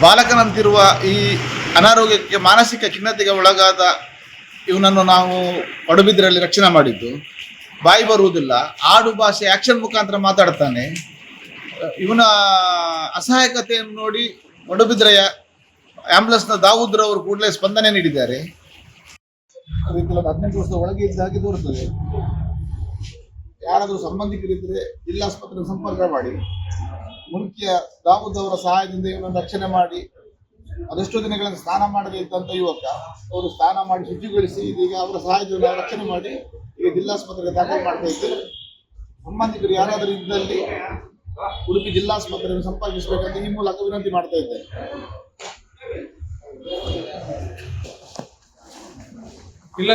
ಬಾಲಕನಂತಿರುವ ಈ ಅನಾರೋಗ್ಯಕ್ಕೆ ಮಾನಸಿಕ ಖಿನ್ನತೆಗೆ ಒಳಗಾದ ಇವನನ್ನು ನಾವು ಪಡುಬಿದ್ರಲ್ಲಿ ರಕ್ಷಣೆ ಮಾಡಿದ್ದು. ಬಾಯಿ ಬರುವುದಿಲ್ಲ, ಆಡು ಭಾಷೆ ಆಕ್ಷನ್ ಮುಖಾಂತರ ಮಾತಾಡ್ತಾನೆ. ಇವನ ಅಸಹಾಯಕತೆಯನ್ನು ನೋಡಿ ಪಡುಬಿದ್ರೆಯ ಆಂಬುಲೆನ್ಸ್ನ ದಾವೂದ್ರವರು ಕೂಡಲೇ ಸ್ಪಂದನೆ ನೀಡಿದ್ದಾರೆ. 18 ವರ್ಷದ ಒಳಗೆ ಇದ್ದ ಹಾಗೆ ತೋರುತ್ತದೆ. ಯಾರಾದರೂ ಸಂಬಂಧಿಕರಿದ್ದರೆ ಜಿಲ್ಲಾಸ್ಪತ್ರೆಗೆ ಸಂಪರ್ಕ ಮಾಡಿ. ಮುಲ್ಕಿಯ ದಾವೂದ್ ಅವರ ಸಹಾಯದಿಂದ ಇವನನ್ನು ರಕ್ಷಣೆ ಮಾಡಿ, ಅದೆಷ್ಟೋ ದಿನಗಳಿಂದ ಸ್ನಾನ ಮಾಡದೇ ಇದ್ದಂಥ ಯುವಕ, ಅವರು ಸ್ನಾನ ಮಾಡಿ ಶುಚಿಗೊಳಿಸಿ ಇದೀಗ ಅವರ ಸಹಾಯದಿಂದ ರಕ್ಷಣೆ ಮಾಡಿ ಈಗ ಜಿಲ್ಲಾಸ್ಪತ್ರೆಗೆ ದಾಖಲು ಮಾಡ್ತಾ ಇದ್ದೇವೆ. ಸಂಬಂಧಿಕರು ಯಾರಾದರೂ ಇದ್ದಲ್ಲಿ ಉಡುಪಿ ಜಿಲ್ಲಾಸ್ಪತ್ರೆಯನ್ನು ಸಂಪರ್ಕಿಸಬೇಕಂತ ಈ ಮೂಲಕ ವಿನಂತಿ ಮಾಡ್ತಾ ಇದ್ದೇನೆ. ಇಲ್ಲ